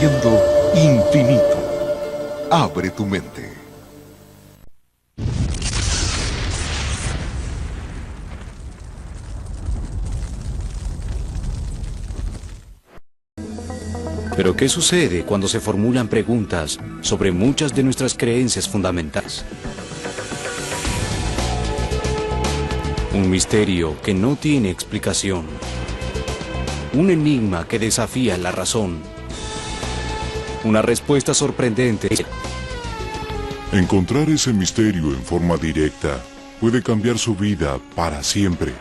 descubriendo infinito. Abre tu mente. Pero ¿qué sucede cuando se formulan preguntas sobre muchas de nuestras creencias fundamentales? Un misterio que no tiene explicación. Un enigma que desafía la razón. Una respuesta sorprendente. Encontrar ese misterio en forma directa puede cambiar su vida para siempre.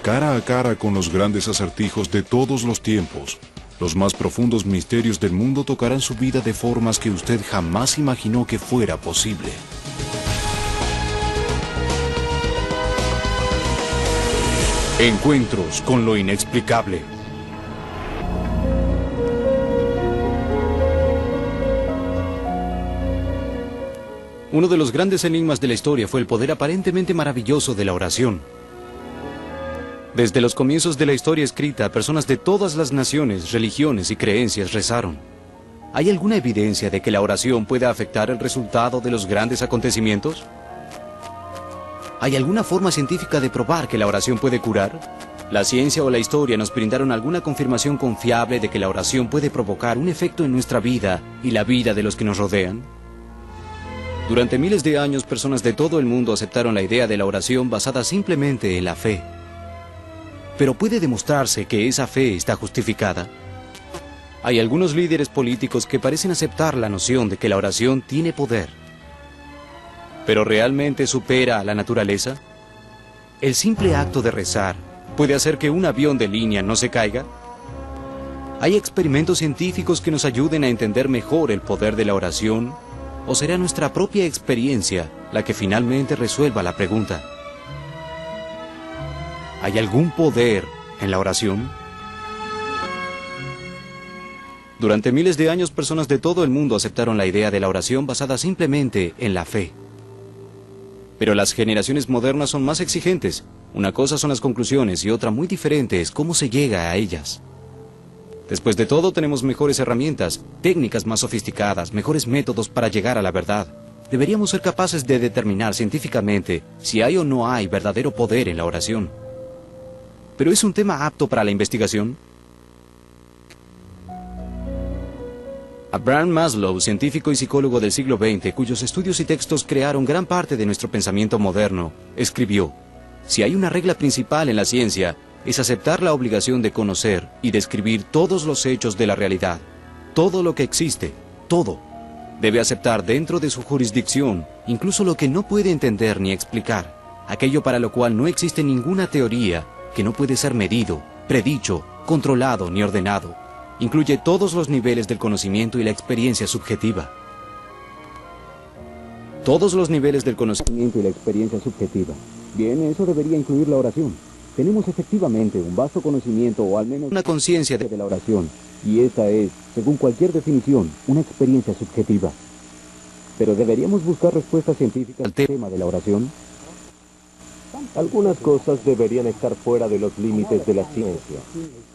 Cara a cara con los grandes acertijos de todos los tiempos, los más profundos misterios del mundo tocarán su vida de formas que usted jamás imaginó que fuera posible. Encuentros con lo inexplicable. Uno de los grandes enigmas de la historia fue el poder aparentemente maravilloso de la oración. Desde los comienzos de la historia escrita, personas de todas las naciones, religiones y creencias rezaron. ¿Hay alguna evidencia de que la oración pueda afectar el resultado de los grandes acontecimientos? ¿Hay alguna forma científica de probar que la oración puede curar? ¿La ciencia o la historia nos brindaron alguna confirmación confiable de que la oración puede provocar un efecto en nuestra vida y la vida de los que nos rodean? Durante miles de años, personas de todo el mundo aceptaron la idea de la oración basada simplemente en la fe. ¿Pero puede demostrarse que esa fe está justificada? Hay algunos líderes políticos que parecen aceptar la noción de que la oración tiene poder. ¿Pero realmente supera a la naturaleza? ¿El simple acto de rezar puede hacer que un avión de línea no se caiga? ¿Hay experimentos científicos que nos ayuden a entender mejor el poder de la oración? ¿O será nuestra propia experiencia la que finalmente resuelva la pregunta? ¿Hay algún poder en la oración? Durante miles de años, personas de todo el mundo aceptaron la idea de la oración basada simplemente en la fe. Pero las generaciones modernas son más exigentes. Una cosa son las conclusiones y otra muy diferente es cómo se llega a ellas. Después de todo, tenemos mejores herramientas, técnicas más sofisticadas, mejores métodos para llegar a la verdad. Deberíamos ser capaces de determinar científicamente si hay o no hay verdadero poder en la oración. ¿Pero es un tema apto para la investigación? Abraham Maslow, científico y psicólogo del siglo XX, cuyos estudios y textos crearon gran parte de nuestro pensamiento moderno, escribió: si hay una regla principal en la ciencia, es aceptar la obligación de conocer y describir todos los hechos de la realidad. Todo lo que existe, todo, debe aceptar dentro de su jurisdicción, incluso lo que no puede entender ni explicar, aquello para lo cual no existe ninguna teoría, que no puede ser medido, predicho, controlado ni ordenado. Incluye todos los niveles del conocimiento y la experiencia subjetiva. Todos los niveles del conocimiento y la experiencia subjetiva. Bien, eso debería incluir la oración. Tenemos efectivamente un vasto conocimiento o al menos una conciencia de la oración. Y esa es, según cualquier definición, una experiencia subjetiva. Pero ¿deberíamos buscar respuestas científicas al tema de la oración? Algunas cosas deberían estar fuera de los límites de la ciencia.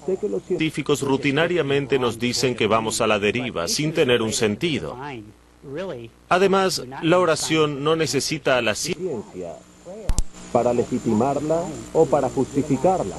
Sé que los científicos rutinariamente nos dicen que vamos a la deriva, sin tener un sentido. Además, la oración no necesita a la ciencia para legitimarla o para justificarla.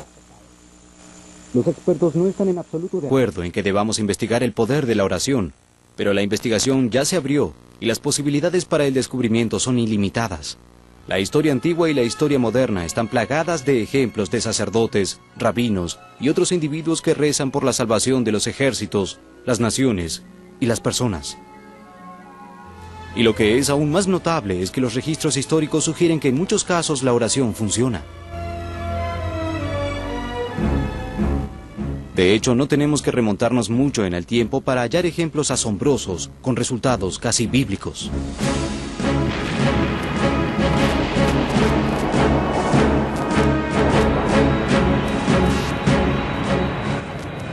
Los expertos no están en absoluto de acuerdo en que debamos investigar el poder de la oración, pero la investigación ya se abrió y las posibilidades para el descubrimiento son ilimitadas. La historia antigua y la historia moderna están plagadas de ejemplos de sacerdotes, rabinos y otros individuos que rezan por la salvación de los ejércitos, las naciones y las personas. Y lo que es aún más notable es que los registros históricos sugieren que en muchos casos la oración funciona. De hecho, no tenemos que remontarnos mucho en el tiempo para hallar ejemplos asombrosos con resultados casi bíblicos.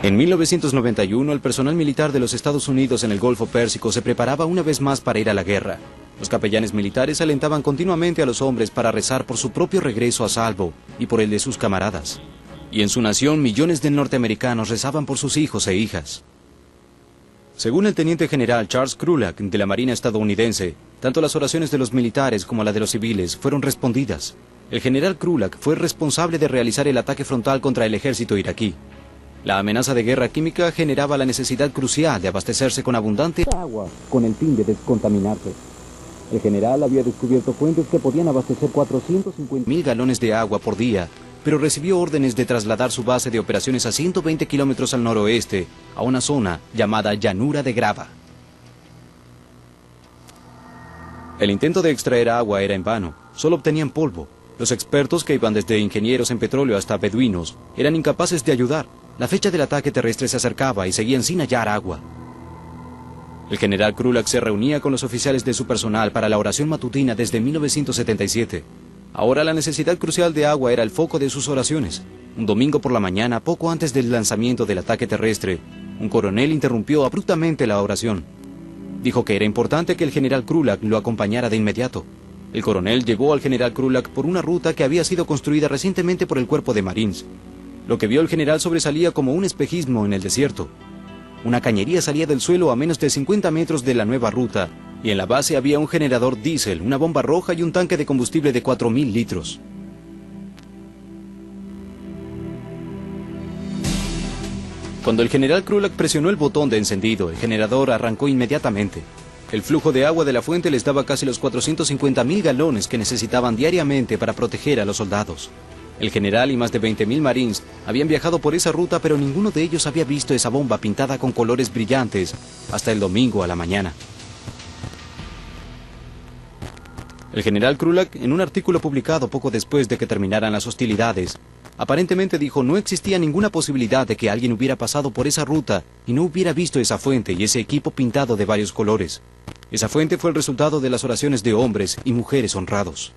En 1991, el personal militar de los Estados Unidos en el Golfo Pérsico se preparaba una vez más para ir a la guerra. Los capellanes militares alentaban continuamente a los hombres para rezar por su propio regreso a salvo y por el de sus camaradas. Y en su nación, millones de norteamericanos rezaban por sus hijos e hijas. Según el teniente general Charles Krulak de la Marina estadounidense, tanto las oraciones de los militares como la de los civiles fueron respondidas. El general Krulak fue responsable de realizar el ataque frontal contra el ejército iraquí. La amenaza de guerra química generaba la necesidad crucial de abastecerse con abundante agua con el fin de descontaminarse. El general había descubierto fuentes que podían abastecer 450.000 galones de agua por día, pero recibió órdenes de trasladar su base de operaciones a 120 kilómetros al noroeste, a una zona llamada Llanura de Grava. El intento de extraer agua era en vano, solo obtenían polvo. Los expertos, que iban desde ingenieros en petróleo hasta beduinos, eran incapaces de ayudar. La fecha del ataque terrestre se acercaba y seguían sin hallar agua. El general Krulak se reunía con los oficiales de su personal para la oración matutina desde 1977. Ahora la necesidad crucial de agua era el foco de sus oraciones. Un domingo por la mañana, poco antes del lanzamiento del ataque terrestre, un coronel interrumpió abruptamente la oración. Dijo que era importante que el general Krulak lo acompañara de inmediato. El coronel llevó al general Krulak por una ruta que había sido construida recientemente por el cuerpo de Marines. Lo que vio el general sobresalía como un espejismo en el desierto. Una cañería salía del suelo a menos de 50 metros de la nueva ruta, y en la base había un generador diésel, una bomba roja y un tanque de combustible de 4.000 litros. Cuando el general Krulak presionó el botón de encendido, el generador arrancó inmediatamente. El flujo de agua de la fuente les daba casi los 450.000 galones que necesitaban diariamente para proteger a los soldados. El general y más de 20.000 marines habían viajado por esa ruta, pero ninguno de ellos había visto esa bomba pintada con colores brillantes hasta el domingo a la mañana. El general Krulak, en un artículo publicado poco después de que terminaran las hostilidades, aparentemente dijo no existía ninguna posibilidad de que alguien hubiera pasado por esa ruta y no hubiera visto esa fuente y ese equipo pintado de varios colores. Esa fuente fue el resultado de las oraciones de hombres y mujeres honrados.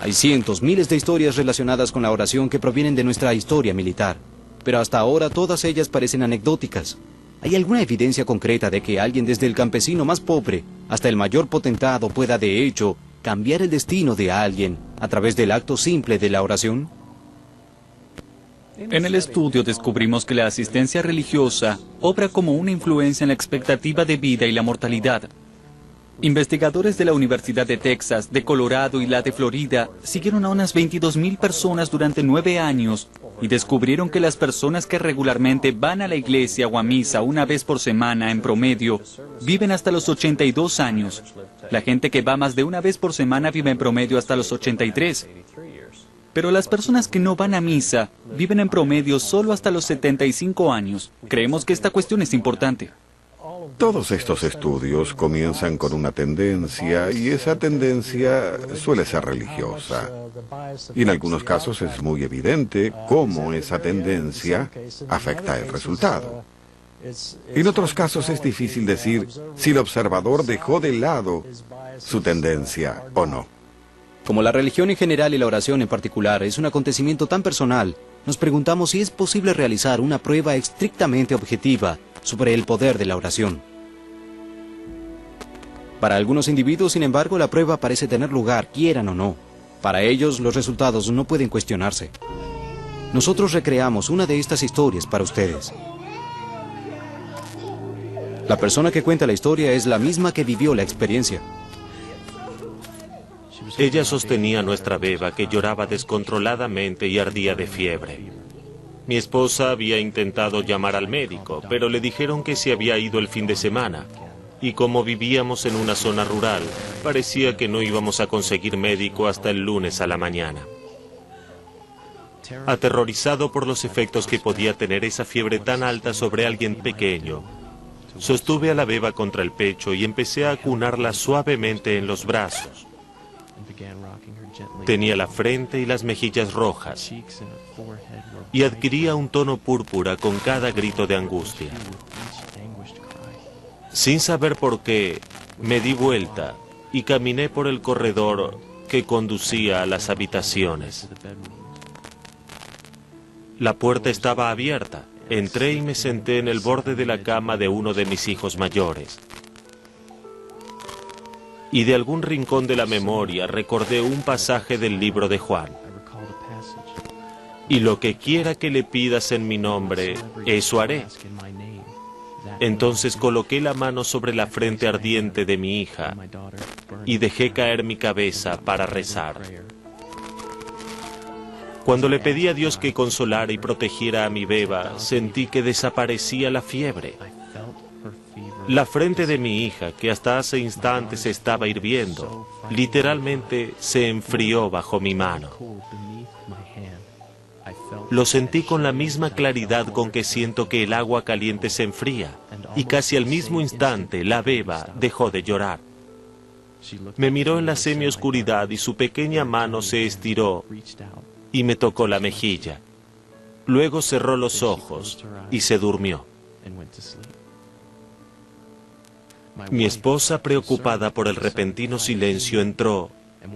Hay cientos, miles de historias relacionadas con la oración que provienen de nuestra historia militar, pero hasta ahora todas ellas parecen anecdóticas. ¿Hay alguna evidencia concreta de que alguien desde el campesino más pobre hasta el mayor potentado pueda de hecho cambiar el destino de alguien a través del acto simple de la oración? En el estudio descubrimos que la asistencia religiosa obra como una influencia en la expectativa de vida y la mortalidad. Investigadores de la Universidad de Texas, de Colorado y la de Florida siguieron a unas 22.000 personas durante 9 años y descubrieron que las personas que regularmente van a la iglesia o a misa una vez por semana en promedio viven hasta los 82 años. La gente que va más de una vez por semana vive en promedio hasta los 83. Pero las personas que no van a misa viven en promedio solo hasta los 75 años. Creemos que esta cuestión es importante. Todos estos estudios comienzan con una tendencia y esa tendencia suele ser religiosa. Y en algunos casos es muy evidente cómo esa tendencia afecta el resultado. En otros casos es difícil decir si el observador dejó de lado su tendencia o no. Como la religión en general y la oración en particular es un acontecimiento tan personal, nos preguntamos si es posible realizar una prueba estrictamente objetiva sobre el poder de la oración. Para algunos individuos, sin embargo, la prueba parece tener lugar, quieran o no. Para ellos, los resultados no pueden cuestionarse. Nosotros recreamos una de estas historias para ustedes. La persona que cuenta la historia es la misma que vivió la experiencia. Ella sostenía a nuestra beba, que lloraba descontroladamente y ardía de fiebre. Mi esposa había intentado llamar al médico, pero le dijeron que se había ido el fin de semana. Y como vivíamos en una zona rural, parecía que no íbamos a conseguir médico hasta el lunes a la mañana. Aterrorizado por los efectos que podía tener esa fiebre tan alta sobre alguien pequeño, sostuve a la beba contra el pecho y empecé a acunarla suavemente en los brazos. Tenía la frente y las mejillas rojas y adquiría un tono púrpura con cada grito de angustia. Sin saber por qué, me di vuelta y caminé por el corredor que conducía a las habitaciones. La puerta estaba abierta. Entré y me senté en el borde de la cama de uno de mis hijos mayores. Y de algún rincón de la memoria recordé un pasaje del libro de Juan. Y lo que quiera que le pidas en mi nombre, eso haré. Entonces coloqué la mano sobre la frente ardiente de mi hija y dejé caer mi cabeza para rezar. Cuando le pedí a Dios que consolara y protegiera a mi beba, sentí que desaparecía la fiebre. La frente de mi hija, que hasta hace instantes estaba hirviendo, literalmente se enfrió bajo mi mano. Lo sentí con la misma claridad con que siento que el agua caliente se enfría, y casi al mismo instante la beba dejó de llorar. Me miró en la semioscuridad y su pequeña mano se estiró y me tocó la mejilla. Luego cerró los ojos y se durmió. Mi esposa, preocupada por el repentino silencio, entró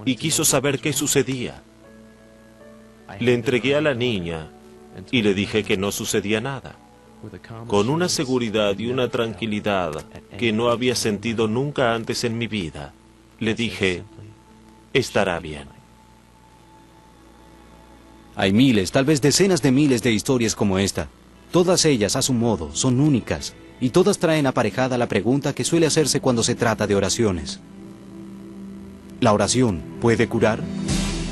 y quiso saber qué sucedía. Le entregué a la niña y le dije que no sucedía nada, con una seguridad y una tranquilidad que no había sentido nunca antes en mi vida. Le dije, estará bien. Hay miles, tal vez decenas de miles de historias como esta. Todas ellas, a su modo, son únicas, y todas traen aparejada la pregunta que suele hacerse cuando se trata de oraciones. ¿La oración puede curar?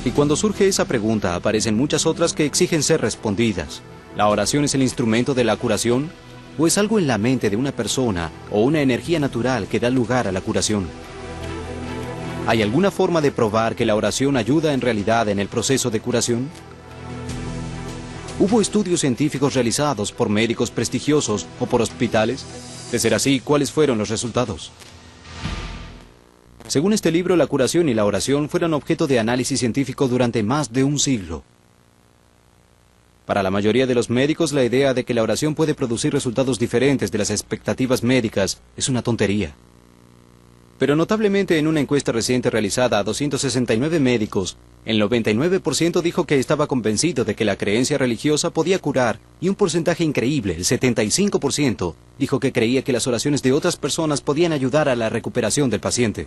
Y cuando surge esa pregunta, aparecen muchas otras que exigen ser respondidas. ¿La oración es el instrumento de la curación? ¿O es algo en la mente de una persona o una energía natural que da lugar a la curación? ¿Hay alguna forma de probar que la oración ayuda en realidad en el proceso de curación? ¿Hubo estudios científicos realizados por médicos prestigiosos o por hospitales? De ser así, ¿cuáles fueron los resultados? Según este libro, la curación y la oración fueron objeto de análisis científico durante más de un siglo. Para la mayoría de los médicos, la idea de que la oración puede producir resultados diferentes de las expectativas médicas es una tontería. Pero notablemente en una encuesta reciente realizada a 269 médicos, el 99% dijo que estaba convencido de que la creencia religiosa podía curar, y un porcentaje increíble, el 75%, dijo que creía que las oraciones de otras personas podían ayudar a la recuperación del paciente.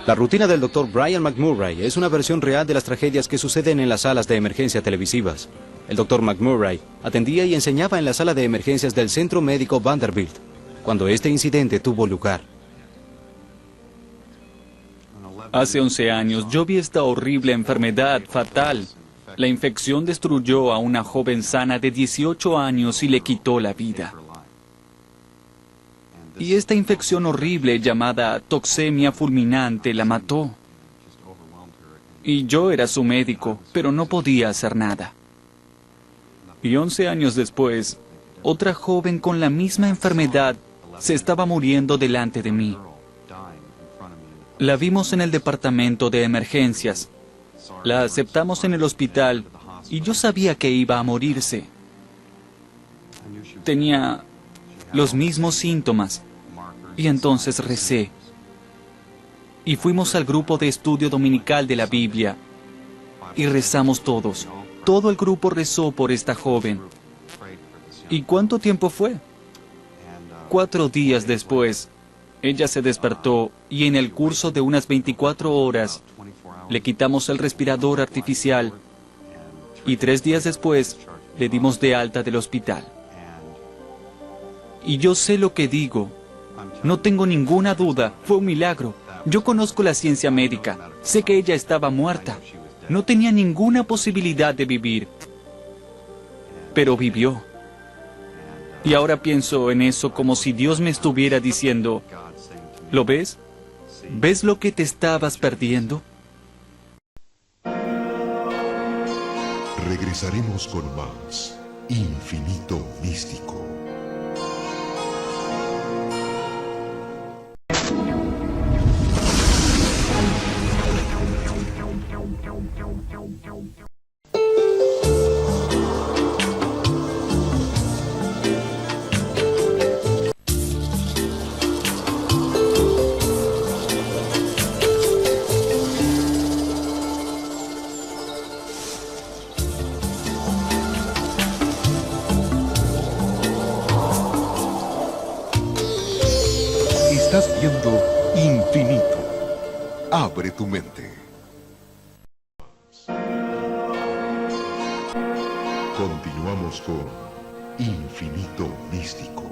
La rutina del Dr. Brian McMurray es una versión real de las tragedias que suceden en las salas de emergencia televisivas. El Dr. McMurray atendía y enseñaba en la sala de emergencias del Centro Médico Vanderbilt, cuando este incidente tuvo lugar. Hace 11 años yo vi esta horrible enfermedad fatal. La infección destruyó a una joven sana de 18 años y le quitó la vida. Y esta infección horrible llamada toxemia fulminante la mató. Y yo era su médico, pero no podía hacer nada. Y 11 años después, otra joven con la misma enfermedad se estaba muriendo delante de mí. La vimos en el departamento de emergencias. La aceptamos en el hospital y yo sabía que iba a morirse. Tenía los mismos síntomas. Y entonces recé. Y fuimos al grupo de estudio dominical de la Biblia. Y rezamos todos. Todo el grupo rezó por esta joven. ¿Y cuánto tiempo fue? 4 días después, ella se despertó y en el curso de unas 24 horas le quitamos el respirador artificial y 3 días después le dimos de alta del hospital. Y yo sé lo que digo. No tengo ninguna duda. Fue un milagro. Yo conozco la ciencia médica. Sé que ella estaba muerta. No tenía ninguna posibilidad de vivir. Pero vivió. Y ahora pienso en eso como si Dios me estuviera diciendo, ¿lo ves? ¿Ves lo que te estabas perdiendo? Regresaremos con más Infinito Místico. Estás viendo Infinito. Abre tu mente. Continúa. Continuamos con Infinito Místico.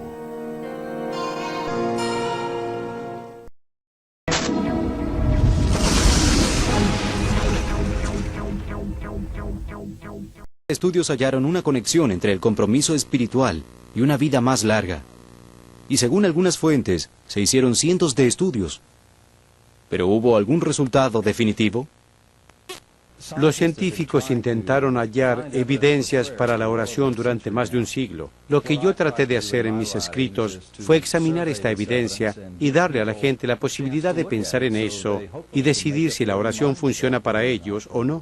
Estudios hallaron una conexión entre el compromiso espiritual y una vida más larga. Y según algunas fuentes, se hicieron cientos de estudios. ¿Pero hubo algún resultado definitivo? Los científicos intentaron hallar evidencias para la oración durante más de un siglo. Lo que yo traté de hacer en mis escritos fue examinar esta evidencia y darle a la gente la posibilidad de pensar en eso y decidir si la oración funciona para ellos o no.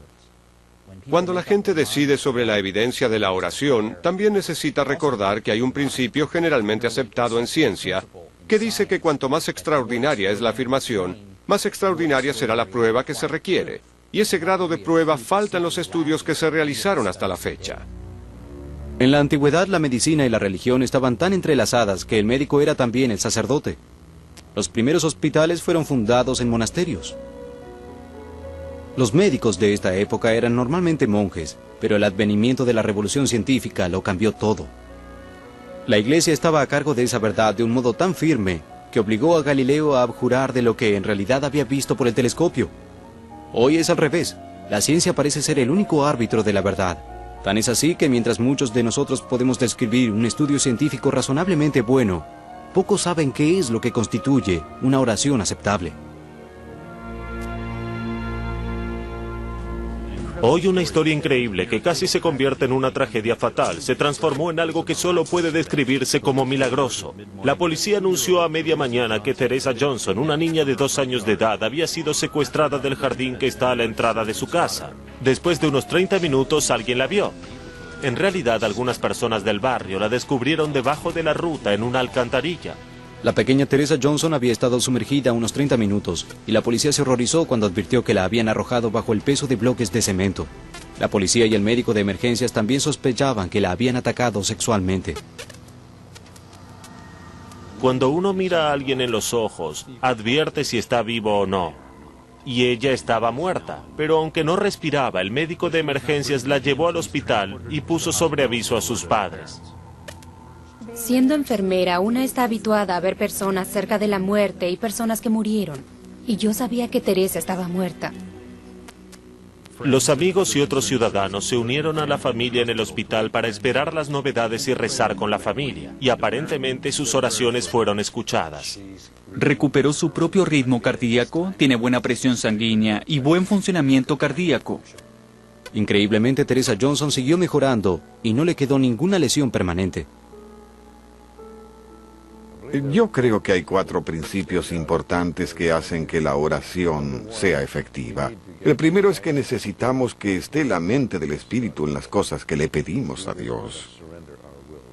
Cuando la gente decide sobre la evidencia de la oración, también necesita recordar que hay un principio generalmente aceptado en ciencia, que dice que cuanto más extraordinaria es la afirmación, más extraordinaria será la prueba que se requiere. Y ese grado de prueba falta en los estudios que se realizaron hasta la fecha. En la antigüedad, la medicina y la religión estaban tan entrelazadas que el médico era también el sacerdote. Los primeros hospitales fueron fundados en monasterios. Los médicos de esta época eran normalmente monjes, pero el advenimiento de la revolución científica lo cambió todo. La Iglesia estaba a cargo de esa verdad de un modo tan firme que obligó a Galileo a abjurar de lo que en realidad había visto por el telescopio. Hoy es al revés. La ciencia parece ser el único árbitro de la verdad. Tan es así que mientras muchos de nosotros podemos describir un estudio científico razonablemente bueno, pocos saben qué es lo que constituye una oración aceptable. Hoy una historia increíble que casi se convierte en una tragedia fatal se transformó en algo que solo puede describirse como milagroso. La policía anunció a media mañana que Teresa Johnson, una niña de 2 años de edad, había sido secuestrada del jardín que está a la entrada de su casa. Después de unos 30 minutos alguien la vio. En realidad algunas personas del barrio la descubrieron debajo de la ruta en una alcantarilla. La pequeña Teresa Johnson había estado sumergida unos 30 minutos y la policía se horrorizó cuando advirtió que la habían arrojado bajo el peso de bloques de cemento. La policía y el médico de emergencias también sospechaban que la habían atacado sexualmente. Cuando uno mira a alguien en los ojos, advierte si está vivo o no. Y ella estaba muerta, pero aunque no respiraba, el médico de emergencias la llevó al hospital y puso sobre aviso a sus padres. Siendo enfermera, una está habituada a ver personas cerca de la muerte y personas que murieron. Y yo sabía que Teresa estaba muerta. Los amigos y otros ciudadanos se unieron a la familia en el hospital para esperar las novedades y rezar con la familia. Y aparentemente sus oraciones fueron escuchadas. Recuperó su propio ritmo cardíaco, tiene buena presión sanguínea y buen funcionamiento cardíaco. Increíblemente, Teresa Johnson siguió mejorando y no le quedó ninguna lesión permanente. Yo creo que hay 4 principios importantes que hacen que la oración sea efectiva. El primero es que necesitamos que esté la mente del Espíritu en las cosas que le pedimos a Dios.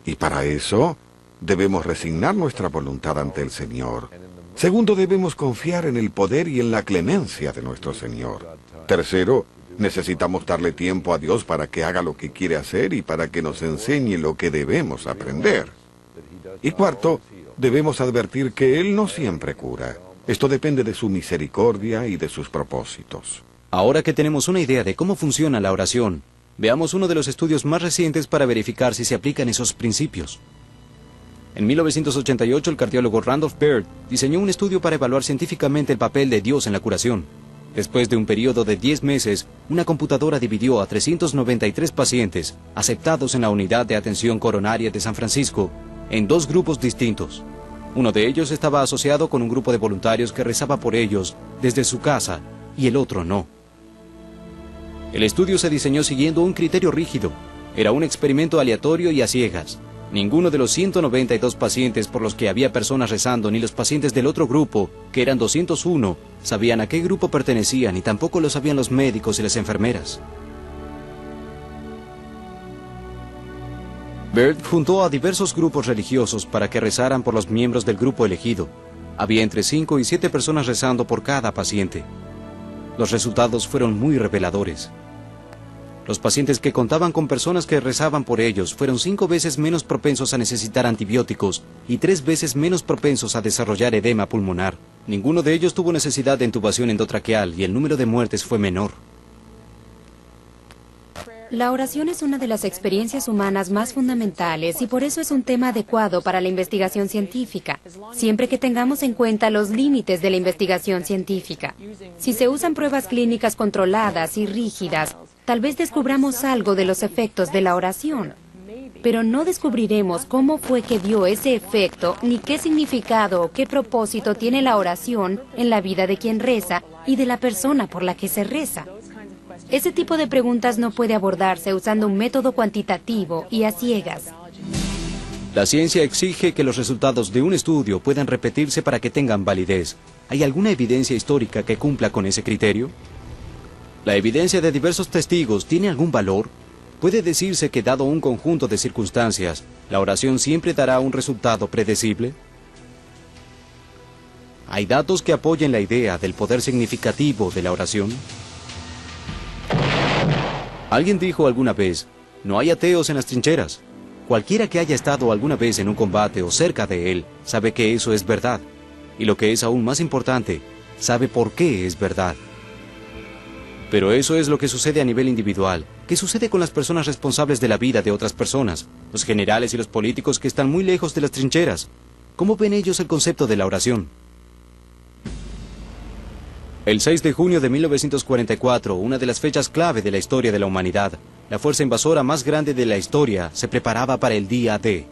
Y para eso, debemos resignar nuestra voluntad ante el Señor. Segundo, debemos confiar en el poder y en la clemencia de nuestro Señor. Tercero, necesitamos darle tiempo a Dios para que haga lo que quiere hacer y para que nos enseñe lo que debemos aprender. Y cuarto, debemos advertir que Él no siempre cura. Esto depende de su misericordia y de sus propósitos. Ahora que tenemos una idea de cómo funciona la oración, veamos uno de los estudios más recientes para verificar si se aplican esos principios. En 1988, el cardiólogo Randolph Byrd diseñó un estudio para evaluar científicamente el papel de Dios en la curación. Después de un periodo de 10 meses, una computadora dividió a 393 pacientes aceptados en la unidad de atención coronaria de San Francisco en 2 grupos distintos. Uno de ellos estaba asociado con un grupo de voluntarios que rezaba por ellos desde su casa y el otro no. El estudio se diseñó siguiendo un criterio rígido. Era un experimento aleatorio y a ciegas. Ninguno de los 192 pacientes por los que había personas rezando ni los pacientes del otro grupo, que eran 201, sabían a qué grupo pertenecían y tampoco lo sabían los médicos y las enfermeras. Byrd juntó a diversos grupos religiosos para que rezaran por los miembros del grupo elegido. Había entre 5 y 7 personas rezando por cada paciente. Los resultados fueron muy reveladores. Los pacientes que contaban con personas que rezaban por ellos fueron 5 veces menos propensos a necesitar antibióticos y 3 veces menos propensos a desarrollar edema pulmonar. Ninguno de ellos tuvo necesidad de intubación endotraqueal y el número de muertes fue menor. La oración es una de las experiencias humanas más fundamentales y por eso es un tema adecuado para la investigación científica, siempre que tengamos en cuenta los límites de la investigación científica. Si se usan pruebas clínicas controladas y rígidas, tal vez descubramos algo de los efectos de la oración. Pero no descubriremos cómo fue que dio ese efecto, ni qué significado o qué propósito tiene la oración en la vida de quien reza y de la persona por la que se reza. Ese tipo de preguntas no puede abordarse usando un método cuantitativo y a ciegas. La ciencia exige que los resultados de un estudio puedan repetirse para que tengan validez. ¿Hay alguna evidencia histórica que cumpla con ese criterio? ¿La evidencia de diversos testigos tiene algún valor? ¿Puede decirse que dado un conjunto de circunstancias, la oración siempre dará un resultado predecible? ¿Hay datos que apoyen la idea del poder significativo de la oración? Alguien dijo alguna vez, no hay ateos en las trincheras. Cualquiera que haya estado alguna vez en un combate o cerca de él, sabe que eso es verdad. Y lo que es aún más importante, sabe por qué es verdad. Pero eso es lo que sucede a nivel individual. ¿Qué sucede con las personas responsables de la vida de otras personas? Los generales y los políticos que están muy lejos de las trincheras. ¿Cómo ven ellos el concepto de la oración? El 6 de junio de 1944, una de las fechas clave de la historia de la humanidad, la fuerza invasora más grande de la historia se preparaba para el día D.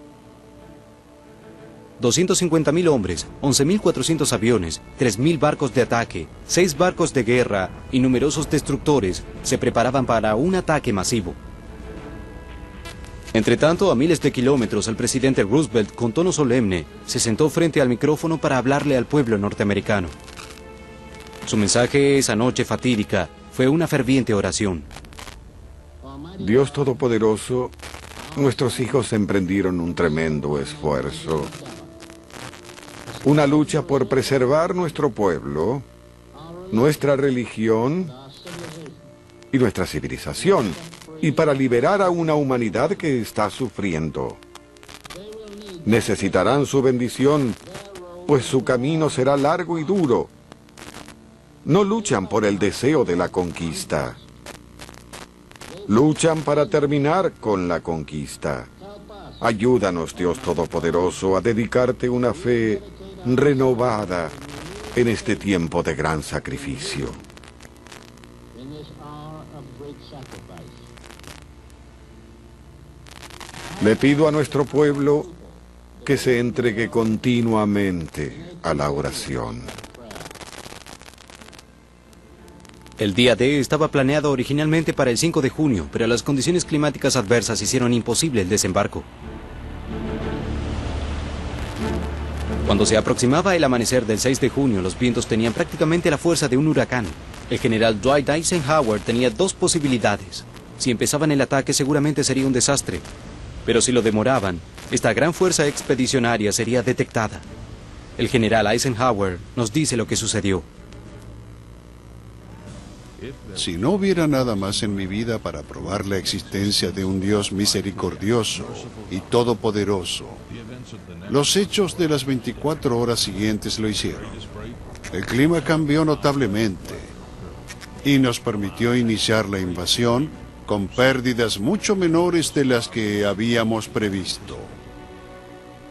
250.000 hombres, 11.400 aviones, 3.000 barcos de ataque, 6 barcos de guerra y numerosos destructores se preparaban para un ataque masivo. Entretanto, a miles de kilómetros, el presidente Roosevelt, con tono solemne, se sentó frente al micrófono para hablarle al pueblo norteamericano. Su mensaje esa noche fatídica fue una ferviente oración. Dios Todopoderoso, nuestros hijos emprendieron un tremendo esfuerzo. Una lucha por preservar nuestro pueblo, nuestra religión y nuestra civilización, y para liberar a una humanidad que está sufriendo. Necesitarán su bendición, pues su camino será largo y duro. No luchan por el deseo de la conquista. Luchan para terminar con la conquista. Ayúdanos, Dios Todopoderoso, a dedicarte una fe renovada en este tiempo de gran sacrificio. Le pido a nuestro pueblo que se entregue continuamente a la oración. El día D estaba planeado originalmente para el 5 de junio, pero las condiciones climáticas adversas hicieron imposible el desembarco. Cuando se aproximaba el amanecer del 6 de junio, los vientos tenían prácticamente la fuerza de un huracán. El general Dwight Eisenhower tenía dos posibilidades. Si empezaban el ataque, seguramente sería un desastre. Pero si lo demoraban, esta gran fuerza expedicionaria sería detectada. El general Eisenhower nos dice lo que sucedió. Si no hubiera nada más en mi vida para probar la existencia de un Dios misericordioso y todopoderoso, los hechos de las 24 horas siguientes lo hicieron. El clima cambió notablemente y nos permitió iniciar la invasión con pérdidas mucho menores de las que habíamos previsto.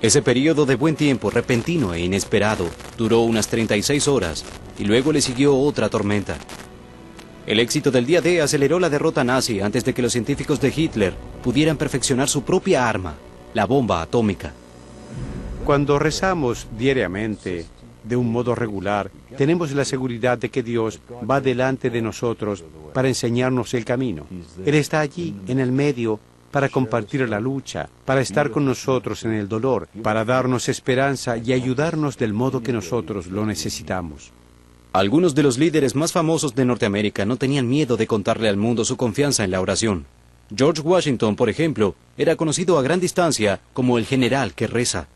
Ese periodo de buen tiempo, repentino e inesperado, duró unas 36 horas y luego le siguió otra tormenta. El éxito del día D aceleró la derrota nazi antes de que los científicos de Hitler pudieran perfeccionar su propia arma, la bomba atómica. Cuando rezamos diariamente, de un modo regular, tenemos la seguridad de que Dios va delante de nosotros para enseñarnos el camino. Él está allí, en el medio, para compartir la lucha, para estar con nosotros en el dolor, para darnos esperanza y ayudarnos del modo que nosotros lo necesitamos. Algunos de los líderes más famosos de Norteamérica no tenían miedo de contarle al mundo su confianza en la oración. George Washington, por ejemplo, era conocido a gran distancia como el general que reza.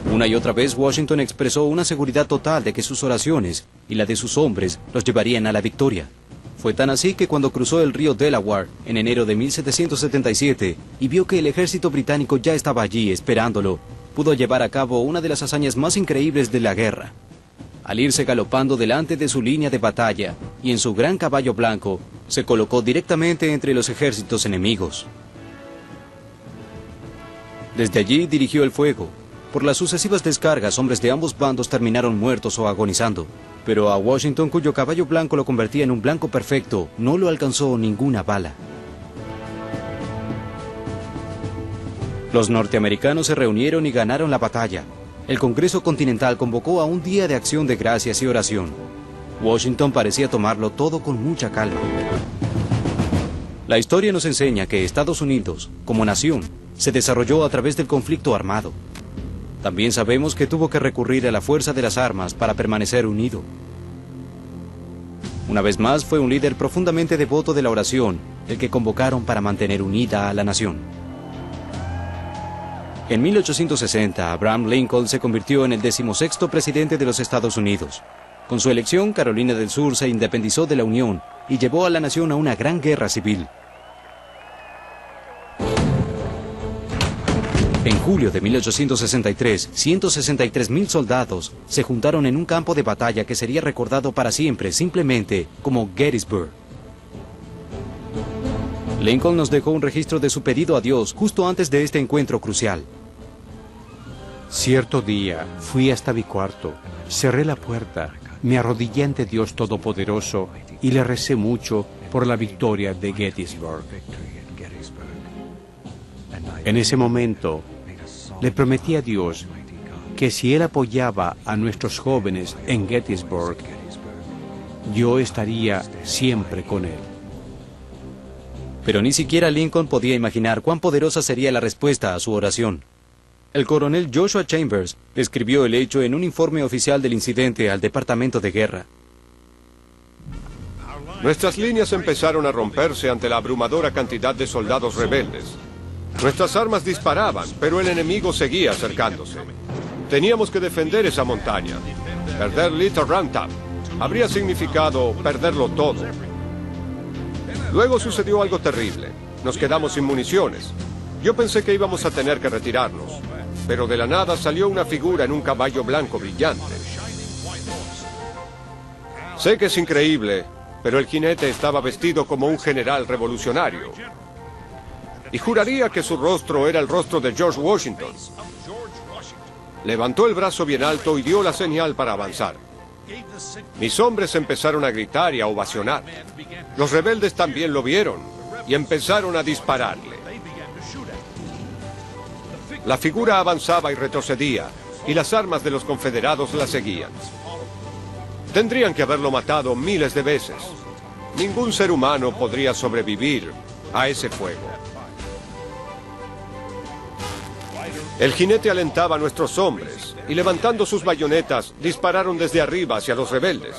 Una y otra vez Washington expresó una seguridad total de que sus oraciones y la de sus hombres los llevarían a la victoria. Fue tan así que cuando cruzó el río Delaware en enero de 1777 y vio que el ejército británico ya estaba allí esperándolo, pudo llevar a cabo una de las hazañas más increíbles de la guerra. Al irse galopando delante de su línea de batalla y en su gran caballo blanco, se colocó directamente entre los ejércitos enemigos. Desde allí dirigió el fuego. Por las sucesivas descargas, hombres de ambos bandos terminaron muertos o agonizando. Pero a Washington, cuyo caballo blanco lo convertía en un blanco perfecto, no lo alcanzó ninguna bala. Los norteamericanos se reunieron y ganaron la batalla. El Congreso Continental convocó a un día de acción de gracias y oración. Washington parecía tomarlo todo con mucha calma. La historia nos enseña que Estados Unidos, como nación, se desarrolló a través del conflicto armado. También sabemos que tuvo que recurrir a la fuerza de las armas para permanecer unido. Una vez más, fue un líder profundamente devoto de la oración el que convocaron para mantener unida a la nación. En 1860, Abraham Lincoln se convirtió en el 16º presidente de los Estados Unidos. Con su elección, Carolina del Sur se independizó de la Unión y llevó a la nación a una gran guerra civil. En julio de 1863, 163,000 soldados se juntaron en un campo de batalla que sería recordado para siempre simplemente como Gettysburg. Lincoln nos dejó un registro de su pedido a Dios justo antes de este encuentro crucial. Cierto día fui hasta mi cuarto, cerré la puerta, me arrodillé ante Dios Todopoderoso y le recé mucho por la victoria de Gettysburg. En ese momento, le prometí a Dios que si Él apoyaba a nuestros jóvenes en Gettysburg, yo estaría siempre con Él. Pero ni siquiera Lincoln podía imaginar cuán poderosa sería la respuesta a su oración. El coronel Joshua Chambers describió el hecho en un informe oficial del incidente al Departamento de Guerra. Nuestras líneas empezaron a romperse ante la abrumadora cantidad de soldados rebeldes. Nuestras armas disparaban, pero el enemigo seguía acercándose. Teníamos que defender esa montaña. Perder Little Round Top habría significado perderlo todo. Luego sucedió algo terrible. Nos quedamos sin municiones. Yo pensé que íbamos a tener que retirarnos, pero de la nada salió una figura en un caballo blanco brillante. Sé que es increíble, pero el jinete estaba vestido como un general revolucionario. Y juraría que su rostro era el rostro de George Washington. Levantó el brazo bien alto y dio la señal para avanzar. Mis hombres empezaron a gritar y a ovacionar. Los rebeldes también lo vieron y empezaron a dispararle. La figura avanzaba y retrocedía, y las armas de los confederados la seguían. Tendrían que haberlo matado miles de veces. Ningún ser humano podría sobrevivir a ese fuego. El jinete alentaba a nuestros hombres, y levantando sus bayonetas, dispararon desde arriba hacia los rebeldes.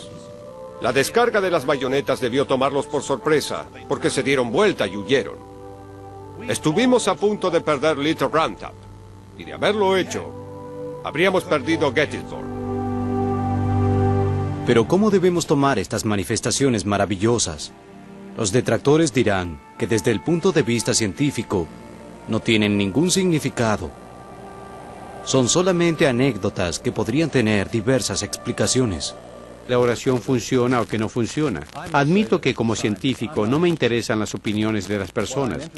La descarga de las bayonetas debió tomarlos por sorpresa, porque se dieron vuelta y huyeron. Estuvimos a punto de perder Little Round Top, y de haberlo hecho, habríamos perdido Gettysburg. Pero ¿cómo debemos tomar estas manifestaciones maravillosas? Los detractores dirán que desde el punto de vista científico no tienen ningún significado. Son solamente anécdotas que podrían tener diversas explicaciones. La oración funciona o que no funciona. Admito que como científico no me interesan las opiniones de las personas.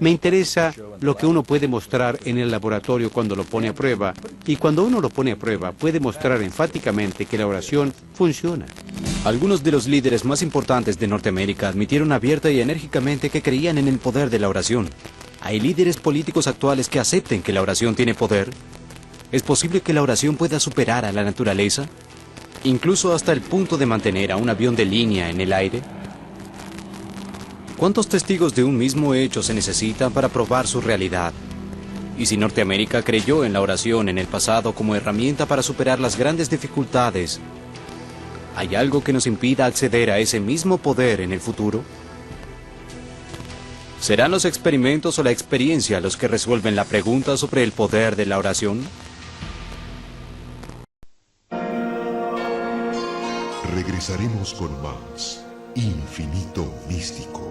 Me interesa lo que uno puede mostrar en el laboratorio cuando lo pone a prueba, y cuando uno lo pone a prueba puede mostrar enfáticamente que la oración funciona. Algunos de los líderes más importantes de Norteamérica admitieron abierta y enérgicamente que creían en el poder de la oración. ¿Hay líderes políticos actuales que acepten que la oración tiene poder? ¿Es posible que la oración pueda superar a la naturaleza? ¿Incluso hasta el punto de mantener a un avión de línea en el aire? ¿Cuántos testigos de un mismo hecho se necesitan para probar su realidad? Y si Norteamérica creyó en la oración en el pasado como herramienta para superar las grandes dificultades, ¿hay algo que nos impida acceder a ese mismo poder en el futuro? ¿Serán los experimentos o la experiencia los que resuelven la pregunta sobre el poder de la oración? Regresaremos con más Infinito Místico.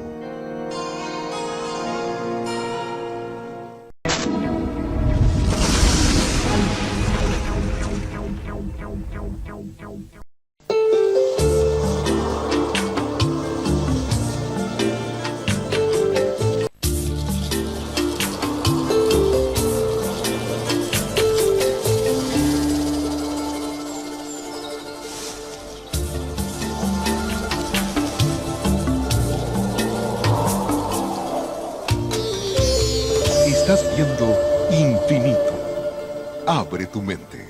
Abre tu mente.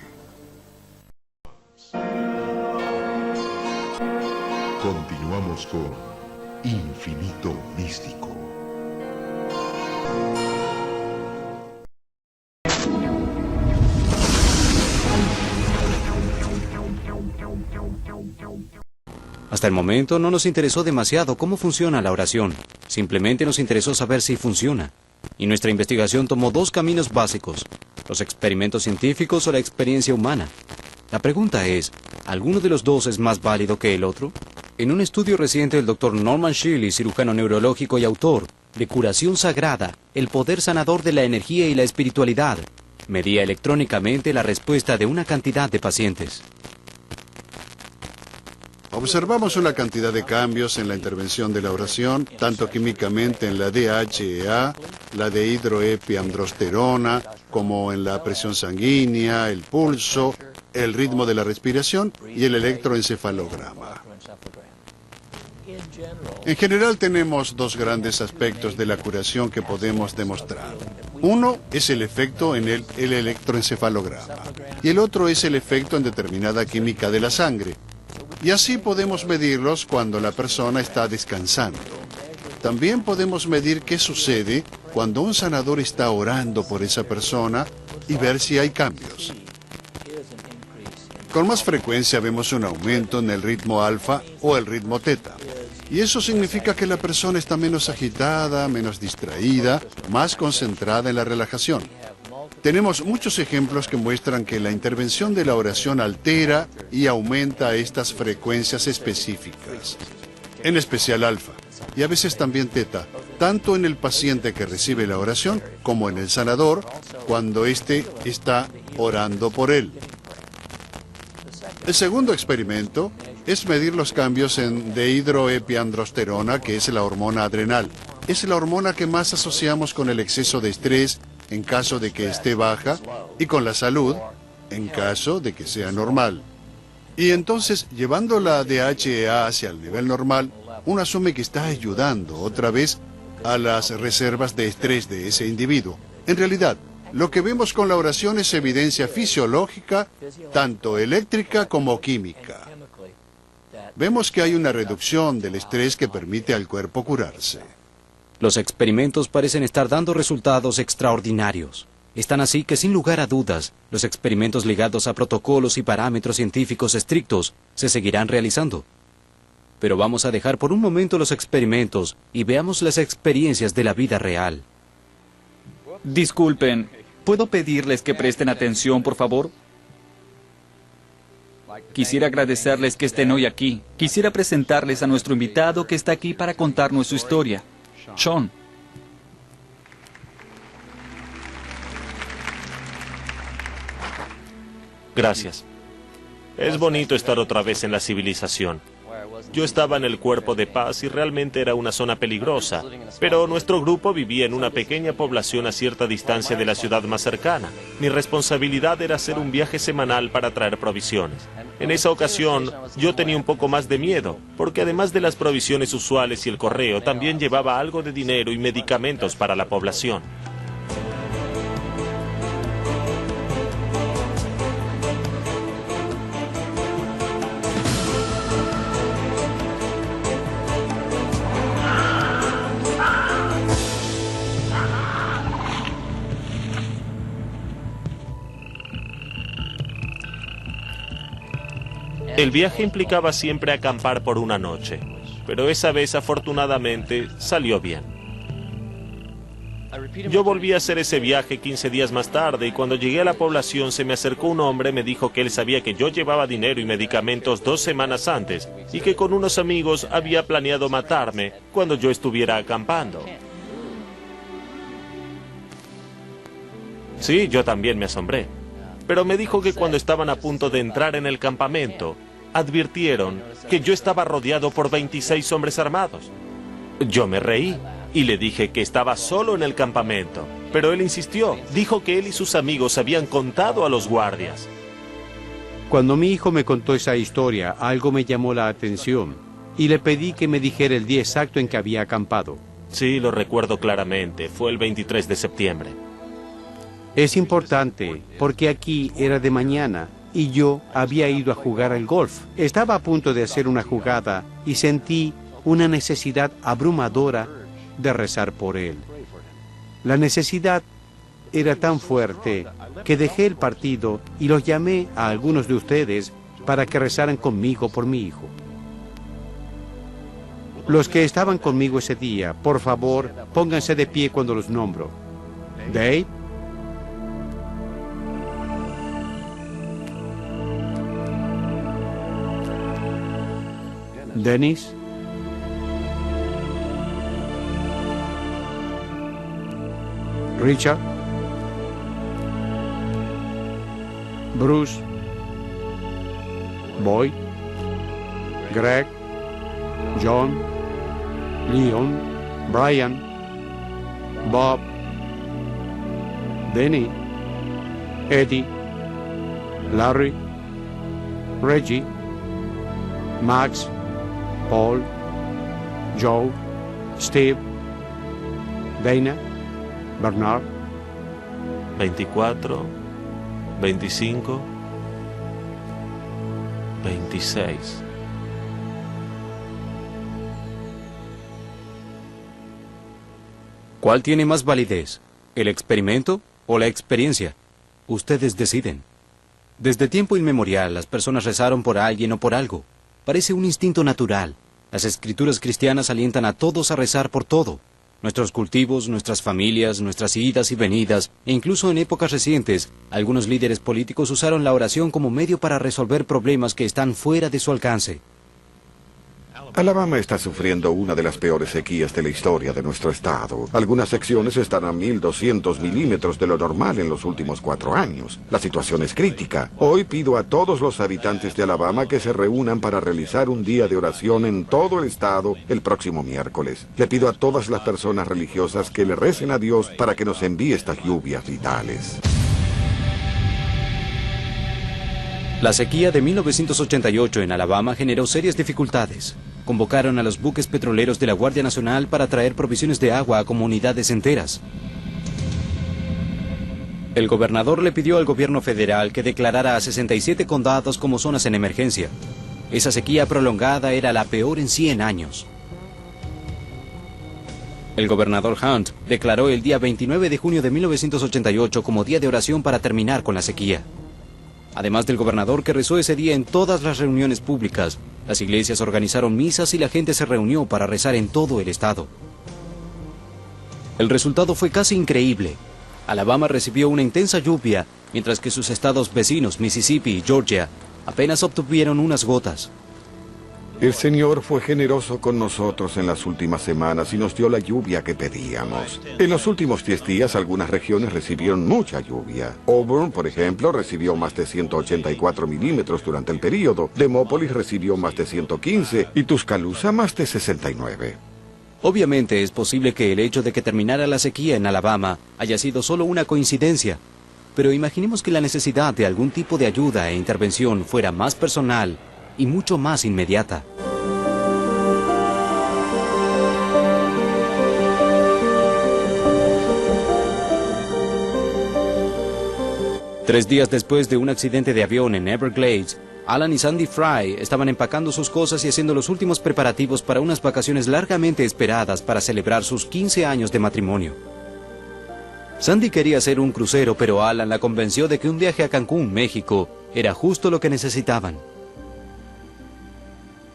Continuamos con Infinito Místico. Hasta el momento no nos interesó demasiado cómo funciona la oración. Simplemente nos interesó saber si funciona. Y nuestra investigación tomó dos caminos básicos: los experimentos científicos o la experiencia humana. La pregunta es, ¿alguno de los dos es más válido que el otro? En un estudio reciente del Dr. Norman Shirley, cirujano neurológico y autor de Curación Sagrada, el poder sanador de la energía y la espiritualidad, medía electrónicamente la respuesta de una cantidad de pacientes. Observamos una cantidad de cambios en la intervención de la oración, tanto químicamente en la DHEA, la dehidroepiandrosterona, como en la presión sanguínea, el pulso, el ritmo de la respiración y el electroencefalograma. En general tenemos dos grandes aspectos de la curación que podemos demostrar. Uno es el efecto en el electroencefalograma y el otro es el efecto en determinada química de la sangre. Y así podemos medirlos cuando la persona está descansando. También podemos medir qué sucede cuando un sanador está orando por esa persona y ver si hay cambios. Con más frecuencia vemos un aumento en el ritmo alfa o el ritmo teta. Y eso significa que la persona está menos agitada, menos distraída, más concentrada en la relajación. Tenemos muchos ejemplos que muestran que la intervención de la oración altera y aumenta estas frecuencias específicas, en especial alfa, y a veces también teta, tanto en el paciente que recibe la oración como en el sanador cuando éste está orando por él. El segundo experimento es medir los cambios en dehidroepiandrosterona, que es la hormona adrenal. Es la hormona que más asociamos con el exceso de estrés en caso de que esté baja y con la salud en caso de que sea normal. Y entonces, llevando la DHEA hacia el nivel normal, uno asume que está ayudando otra vez a las reservas de estrés de ese individuo. En realidad, lo que vemos con la oración es evidencia fisiológica, tanto eléctrica como química. Vemos que hay una reducción del estrés que permite al cuerpo curarse. Los experimentos parecen estar dando resultados extraordinarios. Están así que, sin lugar a dudas, los experimentos ligados a protocolos y parámetros científicos estrictos se seguirán realizando. Pero vamos a dejar por un momento los experimentos y veamos las experiencias de la vida real. Disculpen, ¿puedo pedirles que presten atención, por favor? Quisiera agradecerles que estén hoy aquí. Quisiera presentarles a nuestro invitado que está aquí para contarnos su historia. Sean. Gracias. Es bonito estar otra vez en la civilización. Yo estaba en el Cuerpo de Paz y realmente era una zona peligrosa, pero nuestro grupo vivía en una pequeña población a cierta distancia de la ciudad más cercana. Mi responsabilidad era hacer un viaje semanal para traer provisiones. En esa ocasión, yo tenía un poco más de miedo, porque además de las provisiones usuales y el correo, también llevaba algo de dinero y medicamentos para la población. El viaje implicaba siempre acampar por una noche, pero esa vez afortunadamente salió bien. Yo volví a hacer ese viaje 15 días más tarde y cuando llegué a la población se me acercó un hombre y me dijo que él sabía que yo llevaba dinero y medicamentos 2 semanas antes y que con unos amigos había planeado matarme cuando yo estuviera acampando. Sí, yo también me asombré, pero me dijo que cuando estaban a punto de entrar en el campamento, advirtieron que yo estaba rodeado por 26 hombres armados. Yo me reí y le dije que estaba solo en el campamento, pero él insistió. Dijo que él y sus amigos habían contado a los guardias. Cuando mi hijo me contó esa historia, algo me llamó la atención y le pedí que me dijera el día exacto en que había acampado. Sí, lo recuerdo claramente. Fue el 23 de septiembre. Es importante porque aquí era de mañana y yo había ido a jugar al golf. Estaba a punto de hacer una jugada y sentí una necesidad abrumadora de rezar por él. La necesidad era tan fuerte que dejé el partido y los llamé a algunos de ustedes para que rezaran conmigo por mi hijo. Los que estaban conmigo ese día, por favor, pónganse de pie cuando los nombro. Dave. Dennis. Richard. Bruce. Boyd. Greg. John. Leon. Brian. Bob. Denny. Eddie. Larry. Reggie. Max. Paul. Joe. Steve. Dana. Bernard. 24, 25, 26. ¿Cuál tiene más validez? ¿El experimento o la experiencia? Ustedes deciden. Desde tiempo inmemorial, las personas rezaron por alguien o por algo. Parece un instinto natural. Las escrituras cristianas alientan a todos a rezar por todo. Nuestros cultivos, nuestras familias, nuestras idas y venidas, e incluso en épocas recientes, algunos líderes políticos usaron la oración como medio para resolver problemas que están fuera de su alcance. Alabama está sufriendo una de las peores sequías de la historia de nuestro estado. Algunas secciones están a 1.200 milímetros de lo normal en los últimos 4 años. La situación es crítica. Hoy pido a todos los habitantes de Alabama que se reúnan para realizar un día de oración en todo el estado el próximo miércoles. Le pido a todas las personas religiosas que le recen a Dios para que nos envíe estas lluvias vitales. La sequía de 1988 en Alabama generó serias dificultades. Convocaron a los buques petroleros de la Guardia Nacional para traer provisiones de agua a comunidades enteras. El gobernador le pidió al gobierno federal que declarara a 67 condados como zonas en emergencia. Esa sequía prolongada era la peor en 100 años. El gobernador Hunt declaró el día 29 de junio de 1988 como día de oración para terminar con la sequía. Además del gobernador que rezó ese día en todas las reuniones públicas, las iglesias organizaron misas y la gente se reunió para rezar en todo el estado. El resultado fue casi increíble. Alabama recibió una intensa lluvia, mientras que sus estados vecinos, Mississippi y Georgia, apenas obtuvieron unas gotas. El Señor fue generoso con nosotros en las últimas semanas y nos dio la lluvia que pedíamos. En los últimos 10 días, algunas regiones recibieron mucha lluvia. Auburn, por ejemplo, recibió más de 184 milímetros durante el período. Demópolis recibió más de 115 y Tuscaloosa más de 69. Obviamente es posible que el hecho de que terminara la sequía en Alabama haya sido solo una coincidencia. Pero imaginemos que la necesidad de algún tipo de ayuda e intervención fuera más personal y mucho más inmediata. Tres días después de un accidente de avión en Everglades, Alan y Sandy Fry estaban empacando sus cosas y haciendo los últimos preparativos para unas vacaciones largamente esperadas para celebrar sus 15 años de matrimonio. Sandy quería hacer un crucero, pero Alan la convenció de que un viaje a Cancún, México, era justo lo que necesitaban.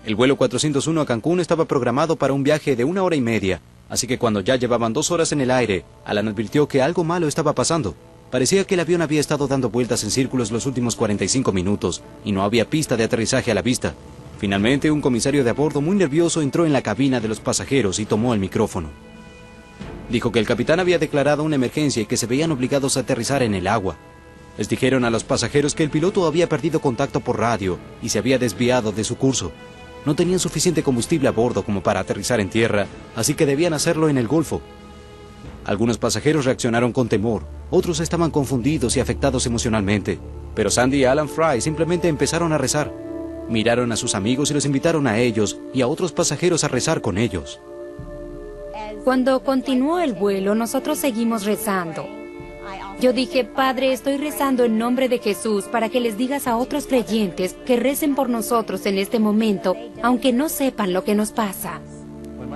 El vuelo 401 a Cancún estaba programado para un viaje de 1 hora y media, así que cuando ya llevaban 2 horas en el aire, Alan advirtió que algo malo estaba pasando. Parecía que el avión había estado dando vueltas en círculos los últimos 45 minutos y no había pista de aterrizaje a la vista. Finalmente, un comisario de a bordo muy nervioso entró en la cabina de los pasajeros y tomó el micrófono. Dijo que el capitán había declarado una emergencia y que se veían obligados a aterrizar en el agua. Les dijeron a los pasajeros que el piloto había perdido contacto por radio y se había desviado de su curso. No tenían suficiente combustible a bordo como para aterrizar en tierra, así que debían hacerlo en el Golfo. Algunos pasajeros reaccionaron con temor, otros estaban confundidos y afectados emocionalmente, pero Sandy y Alan Fry simplemente empezaron a rezar. Miraron a sus amigos y los invitaron a ellos y a otros pasajeros a rezar con ellos. Cuando continuó el vuelo, nosotros seguimos rezando. Yo dije, Padre, estoy rezando en nombre de Jesús para que les digas a otros creyentes que recen por nosotros en este momento, aunque no sepan lo que nos pasa.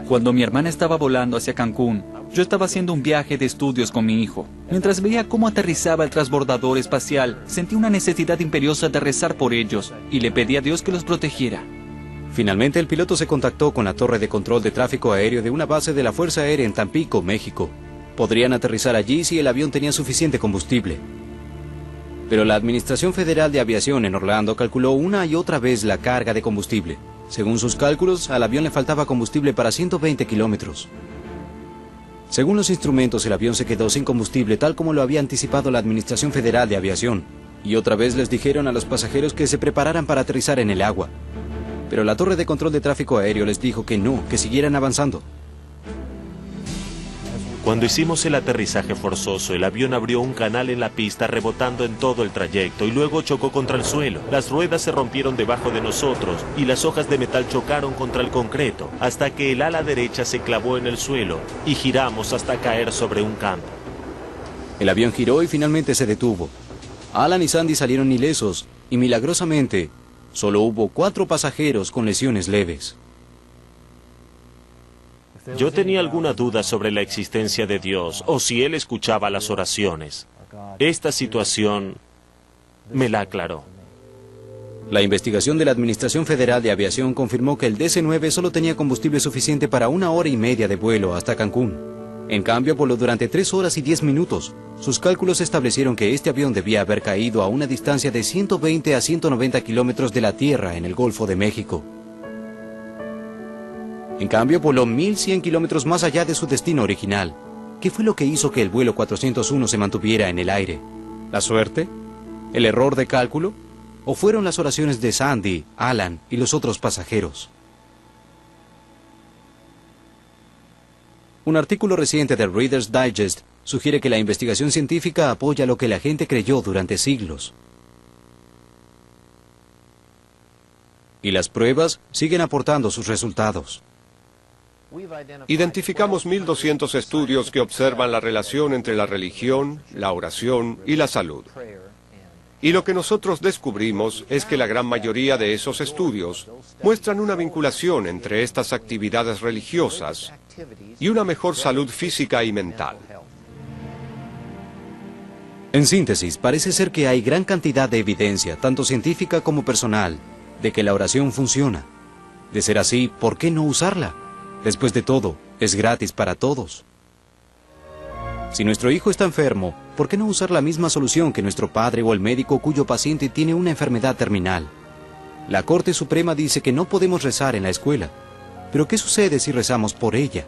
Cuando mi hermana estaba volando hacia Cancún, yo estaba haciendo un viaje de estudios con mi hijo. Mientras veía cómo aterrizaba el transbordador espacial, sentí una necesidad imperiosa de rezar por ellos y le pedí a Dios que los protegiera. Finalmente, el piloto se contactó con la torre de control de tráfico aéreo de una base de la Fuerza Aérea en Tampico, México. Podrían aterrizar allí si el avión tenía suficiente combustible. Pero la Administración Federal de Aviación en Orlando calculó una y otra vez la carga de combustible. Según sus cálculos, al avión le faltaba combustible para 120 kilómetros. Según los instrumentos, el avión se quedó sin combustible, tal como lo había anticipado la Administración Federal de Aviación. Y otra vez les dijeron a los pasajeros que se prepararan para aterrizar en el agua. Pero la torre de control de tráfico aéreo les dijo que no, que siguieran avanzando. Cuando hicimos el aterrizaje forzoso, el avión abrió un canal en la pista rebotando en todo el trayecto y luego chocó contra el suelo. Las ruedas se rompieron debajo de nosotros y las hojas de metal chocaron contra el concreto hasta que el ala derecha se clavó en el suelo y giramos hasta caer sobre un campo. El avión giró y finalmente se detuvo. Alan y Sandy salieron ilesos y milagrosamente solo hubo 4 pasajeros con lesiones leves. Yo tenía alguna duda sobre la existencia de Dios o si Él escuchaba las oraciones. Esta situación me la aclaró. La investigación de la Administración Federal de Aviación confirmó que el DC-9 solo tenía combustible suficiente para 1 hora y media de vuelo hasta Cancún. En cambio, voló durante 3 horas y 10 minutos. Sus cálculos establecieron que este avión debía haber caído a una distancia de 120 a 190 kilómetros de la Tierra en el Golfo de México. En cambio, voló 1.100 kilómetros más allá de su destino original. ¿Qué fue lo que hizo que el vuelo 401 se mantuviera en el aire? ¿La suerte? ¿El error de cálculo? ¿O fueron las oraciones de Sandy, Alan y los otros pasajeros? Un artículo reciente de Reader's Digest sugiere que la investigación científica apoya lo que la gente creyó durante siglos. Y las pruebas siguen aportando sus resultados. Identificamos 1.200 estudios que observan la relación entre la religión, la oración y la salud. Y lo que nosotros descubrimos es que la gran mayoría de esos estudios muestran una vinculación entre estas actividades religiosas y una mejor salud física y mental. En síntesis, parece ser que hay gran cantidad de evidencia, tanto científica como personal, de que la oración funciona. De ser así, ¿por qué no usarla? Después de todo, es gratis para todos. Si nuestro hijo está enfermo, ¿por qué no usar la misma solución que nuestro padre o el médico cuyo paciente tiene una enfermedad terminal? La Corte Suprema dice que no podemos rezar en la escuela. ¿Pero qué sucede si rezamos por ella?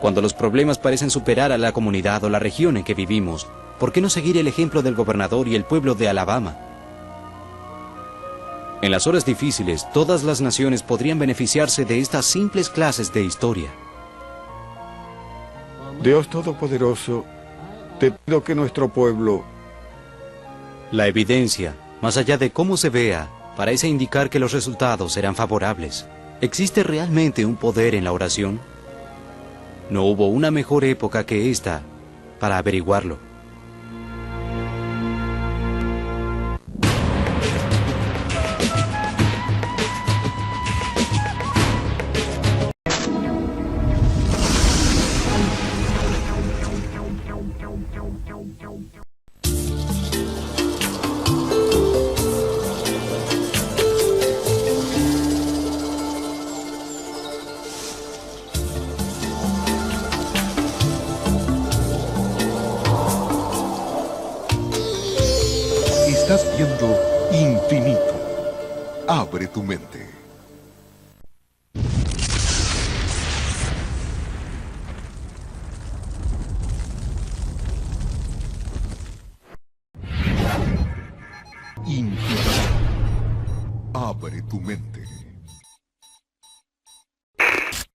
Cuando los problemas parecen superar a la comunidad o la región en que vivimos, ¿por qué no seguir el ejemplo del gobernador y el pueblo de Alabama? En las horas difíciles, todas las naciones podrían beneficiarse de estas simples clases de historia. Dios Todopoderoso, te pido que nuestro pueblo... La evidencia, más allá de cómo se vea, parece indicar que los resultados serán favorables. ¿Existe realmente un poder en la oración? No hubo una mejor época que esta para averiguarlo. Estás viendo Infinito. Abre tu mente. Infinito. Abre tu mente.